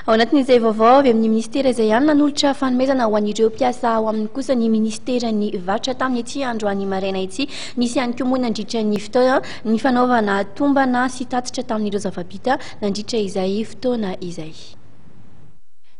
Ao anatin'izay vaovao avy amin'ny ministera izay ihany nanolotra fanomezana ho an'ireo mpiasa ao aminy kosa ny ministeran'ny Varotra tamin'ny ety androany maraina ety. Misy ihany koa moa nandritra ny fotoana ny fanaovana tombana sy tatitra tamin'ireo zava-bita nandritra izay fotoana izay.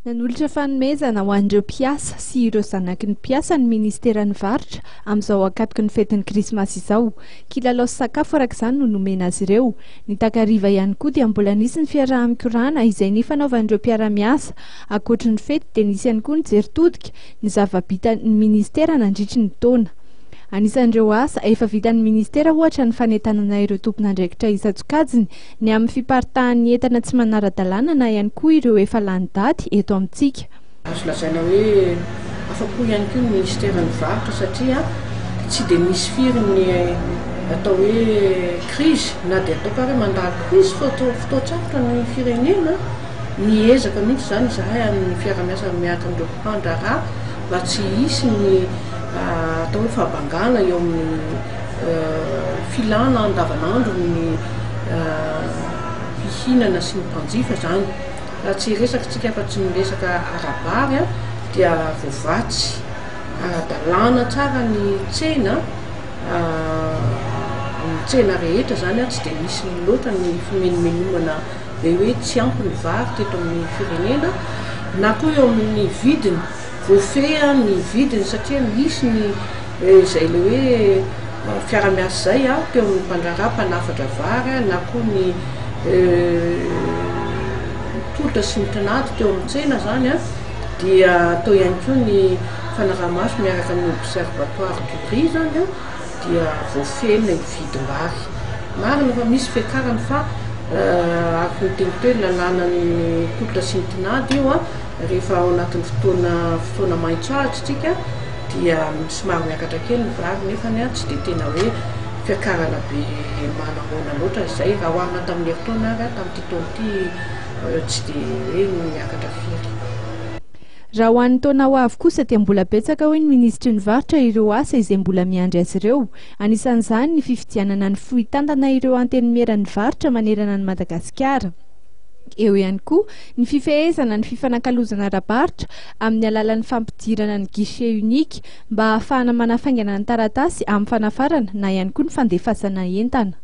Nanolotra fanomezana ho an'ireo mpiasa sy ireo zanaky ny mpiasa ny ministeran'ny Varotra amin'izao akatoky ny fetin'ny krismasy izao. Kilalao sy sakafo arak'izany no nomena azy ireo. Ny takariva ihany koa dia mbola nisy ny fiaraha-mikorana izay nifanaovan'ireo mpiara-miasa. Ankoatra ny fety dia nisy ihany koa ny jery todiky, ny zava-bita ny ministera nandritry ny taona. Anisan'ireo asa efa vitan'ny ministera ohatra ny fanentanana ireo tompon'andraikitra isan-tsokajiny, ny amin'ny fiparitahan'ny entana tsy manara-dalàna na ihany koa ireo efa lany daty eto amintsika. Azo lazaina hoe afa-po ihany koa ny ministeran'ny Varotra satria tsy dia misy firy ny atao hoe krizy na dia atao kare mandalo krizy fotoan-tsafatra ny firenena. Miezaka mihitsy izany izahay amin'ny fiara-miasa miaraka amin'ireo mpandraharaha mba tsy hisy ny atao hoe fahabangana eo amin'ny filana andavanandro ny fihinana sy ny mpanjifa zany. Raha tsy resaka fa tsy miresaka arabary dia voavatsy ara-dalàna tsara ny tsena ny tsena rehetra zany tsy dia misy loatra ny fimenomenomana be hoe tsy ampy ny vary teto amin'ny firenena na koa eo amin'ny vidiny voafeha ny vidiny satria misy ny izay le hoe fiara-miasa zay teo amin'ny mpandraharaha mpanafatra vary na koa ny tolitra sy ny tanady teo amin'ny tsena zany dia atao ihany koa ny fanaraha-maso miaraka amin'ny observatoire du prix zany dia voafehana ny vidim-bary. Marina fa misy fiakarany fa ako ny teniteny lalàna ny tolitra sy ny tanady io rehefa ao anatin'ny fotoana maitso tsika dia somary miakatra kely ny vary nefa tsy dia tena hoe fiakarana be manahona loatra izay raha hoarina tamin'ny herintaona tamin'ity taona ity tsy dia hoe miakatra firy. Raha ho an'ny taona ho avy kosa dia mbola betsaka hoy ny ministry ny Varotra ireo asa izay mbola miandry azy ireo. Anisan'izany ny fifidianana ny fohitandana ireo antenimiera-ny Varotra manerana ny Madagasikara. Eo ihany koa ny fifehezana ny fifanankalozana ara-barotra amin'ny alalan'ny fampidirana ny guichet unique mba ahafahana manafaingana ny taratasy amin'ny fanafarana na ihany koa ny fandefasana entana.